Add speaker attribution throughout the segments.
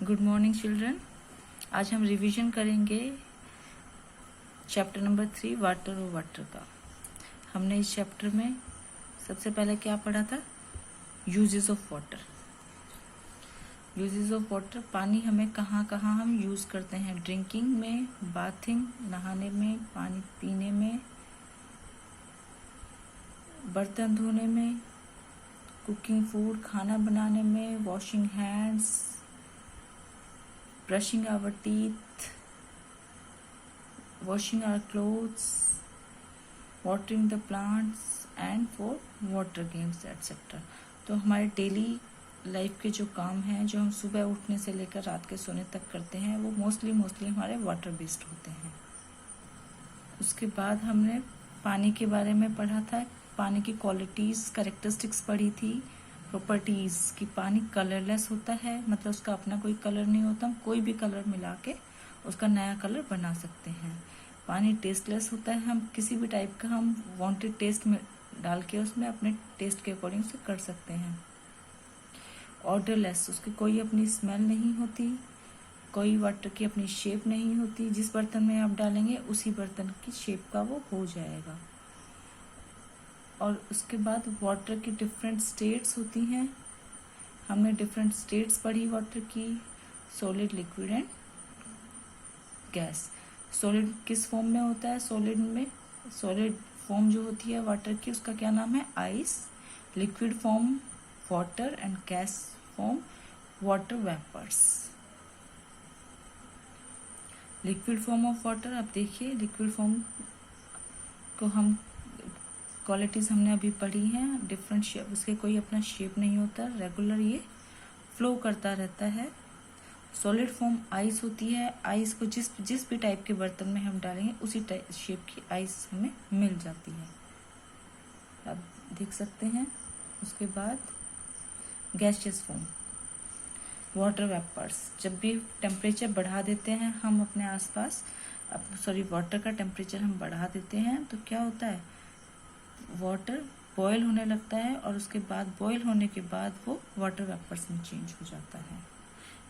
Speaker 1: Good morning children. आज हम revision करेंगे चैप्टर नंबर 3 वाटर और वाटर का। हमने इस चैप्टर में सबसे पहले क्या पढ़ा था? Uses of water. Uses of water, पानी हमें कहाँ कहाँ हम यूज़ करते हैं? ड्रिंकिंग में, बाथिंग नहाने में, पानी पीने में, बर्तन धोने में, कुकिंग फूड खाना बनाने में, washing hands, brushing our teeth, washing our clothes, watering the plants and for water games etc. तो हमारे डेली लाइफ के जो काम हैं, जो हम सुबह उठने से लेकर रात के सोने तक करते हैं, वो मोस्टली हमारे वाटर बेस्ड होते हैं। उसके बाद हमने पानी के बारे में पढ़ा था, पानी की क्वालिटीज़, कैरेक्टरिस्टिक्स पढ़ी थी, प्रॉपर्टीज़ कि पानी कलरलेस होता है, मतलब उसका अपना कोई कलर नहीं होता, हम कोई भी कलर मिला के उसका नया कलर बना सकते हैं। पानी टेस्टलेस होता है, हम किसी भी टाइप का हम वांटेड टेस्ट में डाल के उसमें अपने टेस्ट के अकॉर्डिंग से कर सकते हैं। ऑर्डरलेस, उसकी कोई अपनी स्मेल नहीं होती, कोई वाटर की अपनी शेप नहीं होती, जिस बर्तन में आप डालेंगे उसी बर्तन की शेप का वो हो जाएगा। और उसके बाद वाटर की डिफरेंट स्टेट्स होती हैं, हमने डिफरेंट स्टेट्स पढ़ी वाटर की, solid, liquid and gas. Solid किस फॉर्म में होता है? सॉलिड में, सॉलिड फॉर्म जो होती है वाटर की उसका क्या नाम है? Ice. Liquid form water and gas form water vapours. Liquid form of water, आप देखिए लिक्विड फॉर्म को हम क्वालिटीज हमने अभी पढ़ी हैं, डिफरेंट शेप, उसके कोई अपना शेप नहीं होता, रेगुलर ये फ्लो करता रहता है। सॉलिड फॉर्म आइस होती है, आइस को जिस भी टाइप के बर्तन में हम डालेंगे उसी टाइप शेप की आइस हमें मिल जाती है, आप देख सकते हैं। उसके बाद गैसियस फॉर्म वाटर वेपर्स, जब भी टेम्परेचर बढ़ा देते हैं हम अपने आसपास, वाटर का टेम्परेचर हम बढ़ा देते हैं तो क्या होता है? वाटर बॉयल होने लगता है और उसके बाद बॉयल होने के बाद वो वाटर वेपर्स में चेंज हो जाता है।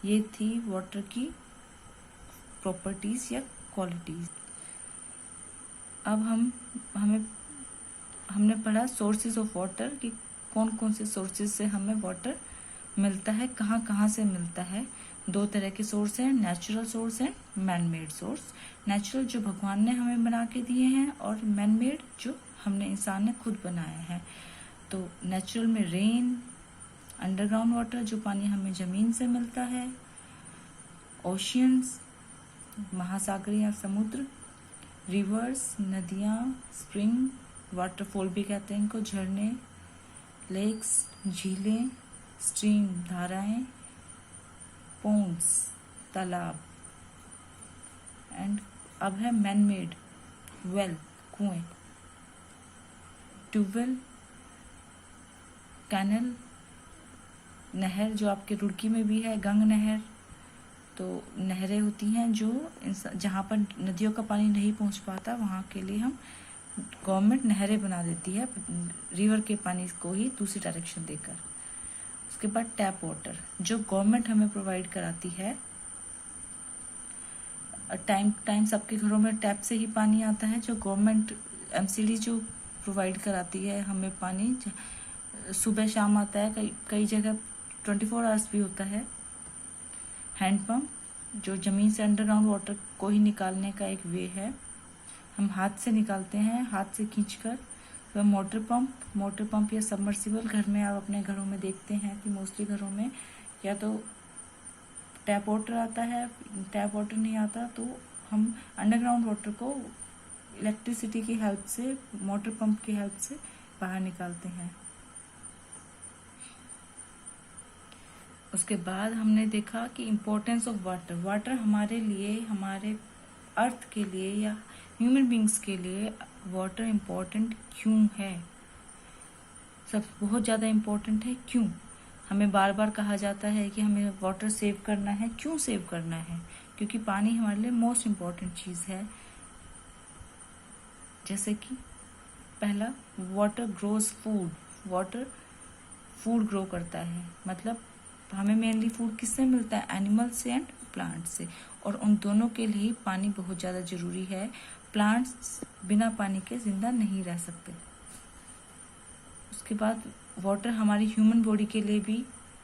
Speaker 1: ये थी वाटर की प्रॉपर्टीज या क्वालिटीज। अब हमने पढ़ा सोर्सेज ऑफ वाटर कि कौन कौन से सोर्सेज से हमें वाटर मिलता है, कहाँ कहाँ से मिलता है। दो तरह के सोर्स हैं, natural source and man made source. Natural जो भगवान ने हमें बना के दिए हैं, और मैन मेड जो हमने इंसान ने खुद बनाया है। तो नेचुरल में रेन, अंडरग्राउंड वाटर जो पानी हमें जमीन से मिलता है, ओशियंस महासागर या समुद्र, रिवर्स नदियाँ, स्प्रिंग वाटरफॉल भी कहते हैं इनको, झरने, लेक्स झीलें, स्ट्रीम धाराएं, पोन्ड्स तालाब, एंड अब है मैन मेड वेल कुएं, ट्यूबवेल, कैनल, नहर जो आपके रुड़की में भी है, गंग नहर। तो नहरें होती हैं जो जहाँ पर नदियों का पानी नहीं पहुँच पाता, वहाँ के लिए हम गवर्नमेंट नहरें बना देती है, रिवर के पानी को ही दूसरी डायरेक्शन देकर। उसके बाद टैप वाटर जो गवर्नमेंट हमें प्रोवाइड कराती है, टाइम सबके घरों में टैप से ही पानी आता है, जो गवर्नमेंट एमसीडी जो प्रोवाइड कराती है हमें पानी, सुबह शाम आता है, कई जगह 24 आवर्स भी होता है। हैंडपम्प जो ज़मीन से अंडरग्राउंड वाटर को ही निकालने का एक वे है, हम हाथ से निकालते हैं, हाथ से खींचकर। वह मोटर पंप या सबमर्सिबल, घर में आप अपने घरों में देखते हैं कि मोस्टली घरों में या तो टैप वाटर आता है, टैप वाटर नहीं आता तो हम अंडरग्राउंड वाटर को इलेक्ट्रिसिटी की हेल्प से, मोटर पंप की हेल्प से बाहर निकालते हैं। उसके बाद हमने देखा कि इम्पोर्टेंस ऑफ वाटर हमारे लिए, हमारे अर्थ के लिए या ह्यूमन बींग्स के लिए वाटर इम्पोर्टेंट क्यों है, सब बहुत ज़्यादा इम्पोर्टेंट है। क्यों? हमें बार बार कहा जाता है कि हमें वाटर सेव करना है। क्यों सेव करना है? क्योंकि पानी हमारे लिए मोस्ट इम्पॉर्टेंट चीज़ है। जैसे कि पहला, water grows food, water food grow करता है, मतलब हमें मेनली फूड किससे मिलता है? एनिमल से एंड प्लांट से, और उन दोनों के लिए पानी बहुत ज़्यादा ज़रूरी है। प्लांट्स बिना पानी के जिंदा नहीं रह सकते। उसके बाद वाटर हमारी ह्यूमन बॉडी के लिए भी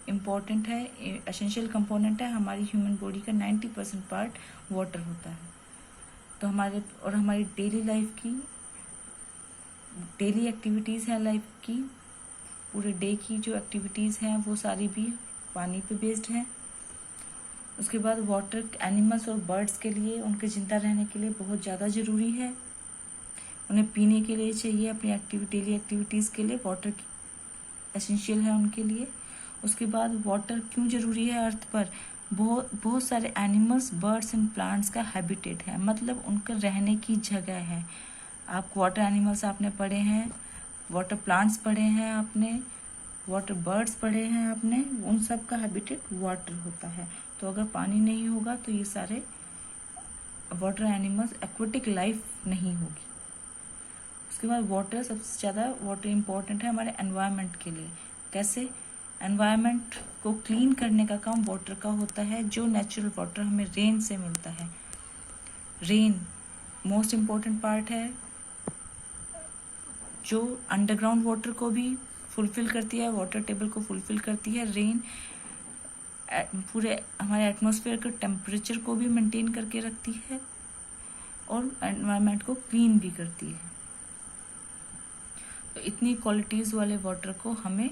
Speaker 1: इम्पॉर्टेंट है, एसेंशियल कंपोनेंट है। हमारी ह्यूमन बॉडी का 90% पार्ट वाटर होता है। तो हमारी डेली लाइफ की, डेली एक्टिविटीज़ है लाइफ की, पूरे डे की जो एक्टिविटीज़ हैं वो सारी भी पानी पे बेस्ड हैं। उसके बाद वाटर एनिमल्स और बर्ड्स के लिए, उनके जिंदा रहने के लिए बहुत ज़्यादा ज़रूरी है। उन्हें पीने के लिए चाहिए, अपनी डेली एक्टिविटीज़ के लिए वाटर एसेंशियल है उनके लिए। उसके बाद वाटर क्यों ज़रूरी है अर्थ पर? बहुत सारे एनिमल्स, बर्ड्स एंड प्लांट्स का हैबिटेट है, मतलब उनका रहने की जगह है। आप वाटर एनिमल्स आपने पढ़े हैं, वाटर प्लांट्स पढ़े हैं आपने, वाटर बर्ड्स पढ़े हैं आपने, उन सब का हैबिटेट वाटर होता है। तो अगर पानी नहीं होगा तो ये सारे वाटर एनिमल्स, एक्वेटिक लाइफ नहीं होगी। उसके बाद वाटर, सबसे ज़्यादा वाटर इम्पोर्टेंट है हमारे एनवायरनमेंट के लिए। कैसे? एनवायरनमेंट को क्लीन करने का काम वाटर का होता है। जो नेचुरल वाटर हमें रेन से मिलता है, रेन मोस्ट इम्पोर्टेंट पार्ट है, जो अंडरग्राउंड वाटर को भी फुलफिल करती है, वाटर टेबल को फुलफिल करती है। रेन पूरे हमारे एटमॉस्फेयर के टेम्परेचर को भी मेंटेन करके रखती है और एनवायरनमेंट को क्लीन भी करती है। तो इतनी क्वालिटीज़ वाले वाटर को हमें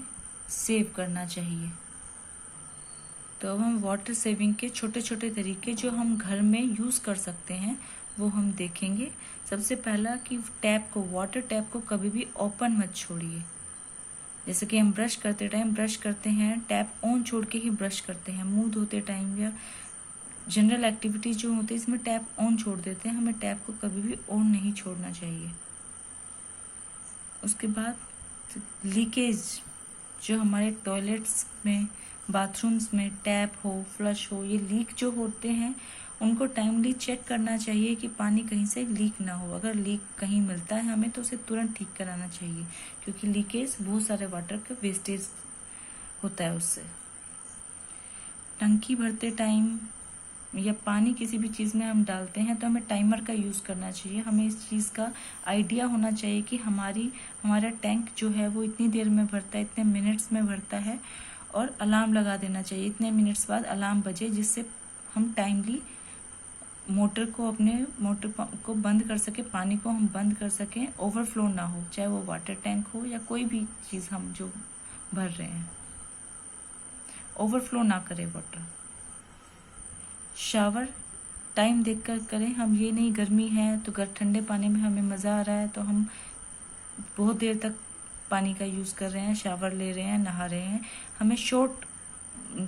Speaker 1: सेव करना चाहिए। तो अब हम वाटर सेविंग के छोटे छोटे तरीके जो हम घर में यूज़ कर सकते हैं वो हम देखेंगे। सबसे पहला कि वाटर टैप को कभी भी ओपन मत छोड़िए। जैसे कि हम ब्रश करते टाइम ब्रश करते हैं, टैप ऑन छोड़ के ही ब्रश करते हैं। मुंह धोते टाइम या जनरल एक्टिविटीज जो होती है इसमें टैप ऑन छोड़ देते हैं। हमें टैप को कभी भी ऑन नहीं छोड़ना चाहिए। उसके बाद लीकेज, जो हमारे टॉयलेट्स में, बाथरूम्स में टैप हो, फ्लश हो, ये लीक जो होते हैं उनको टाइमली चेक करना चाहिए कि पानी कहीं से लीक ना हो। अगर लीक कहीं मिलता है हमें तो उसे तुरंत ठीक कराना चाहिए, क्योंकि लीकेज बहुत सारे वाटर का वेस्टेज होता है उससे। टंकी भरते टाइम या पानी किसी भी चीज़ में हम डालते हैं तो हमें टाइमर का यूज़ करना चाहिए। हमें इस चीज़ का आइडिया होना चाहिए कि हमारा टैंक जो है वो इतनी देर में भरता है, इतने मिनट्स में भरता है, और अलार्म लगा देना चाहिए इतने मिनट्स बाद अलार्म बजे, जिससे हम टाइमली मोटर को बंद कर सके, पानी को हम बंद कर सकें, ओवरफ्लो ना हो, चाहे वो वाटर टैंक हो या कोई भी चीज़ हम जो भर रहे हैं, ओवरफ्लो ना करे वाटर। शावर टाइम देखकर करें। हम ये नहीं गर्मी है तो ठंडे पानी में हमें मज़ा आ रहा है तो हम बहुत देर तक पानी का यूज़ कर रहे हैं, शावर ले रहे हैं, नहा रहे हैं। हमें शॉर्ट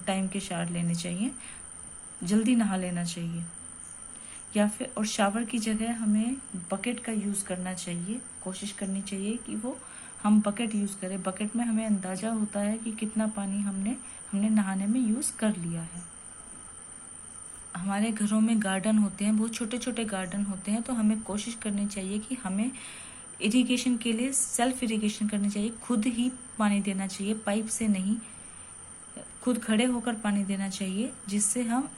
Speaker 1: टाइम के शावर लेने चाहिए, जल्दी नहा लेना चाहिए। या फिर और शावर की जगह हमें बकेट का यूज़ करना चाहिए। कोशिश करनी चाहिए कि हम बकेट यूज़ करें। बकेट में हमें अंदाज़ा होता है कि कितना पानी हमने नहाने में यूज़ कर लिया है। हमारे घरों में गार्डन होते हैं, बहुत छोटे छोटे गार्डन होते हैं, तो हमें कोशिश करनी चाहिए कि हमें इरिगेशन के लिए सेल्फ इरिगेशन करनी चाहिए। खुद ही पानी देना चाहिए, पाइप से नहीं, खुद खड़े होकर पानी देना चाहिए, जिससे हम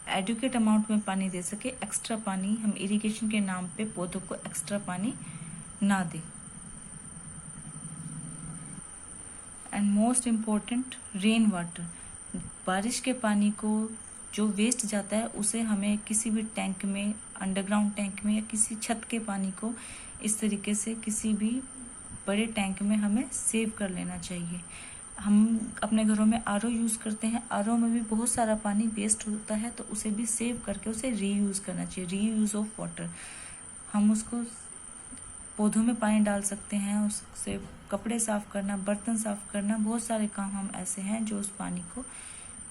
Speaker 1: एडुकेट अमाउंट में पानी दे सके। एक्स्ट्रा पानी हम इरिगेशन के नाम पे पौधों को एक्स्ट्रा पानी ना दें। And most important, rain water, बारिश के पानी को जो वेस्ट जाता है उसे हमें किसी भी टैंक में, अंडरग्राउंड टैंक में या किसी छत के पानी को इस तरीके से किसी भी बड़े टैंक में हमें सेव कर लेना चाहिए। हम अपने घरों में आरओ यूज़ करते हैं, आरओ में भी बहुत सारा पानी वेस्ट होता है, तो उसे भी सेव करके उसे रीयूज़ करना चाहिए, रीयूज़ ऑफ वाटर। हम उसको पौधों में पानी डाल सकते हैं, उससे कपड़े साफ करना, बर्तन साफ करना, बहुत सारे काम हम ऐसे हैं जो उस पानी को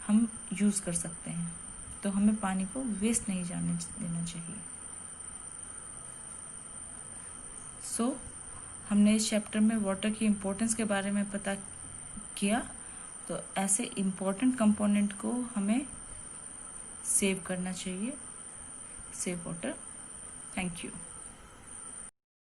Speaker 1: हम यूज़ कर सकते हैं। तो हमें पानी को वेस्ट नहीं जाने देना चाहिए। सो हमने इस चैप्टर में वाटर की इम्पोर्टेंस के बारे में पता किया। तो ऐसे इम्पोर्टेंट कंपोनेंट को हमें सेव करना चाहिए, सेव वाटर। Thank you.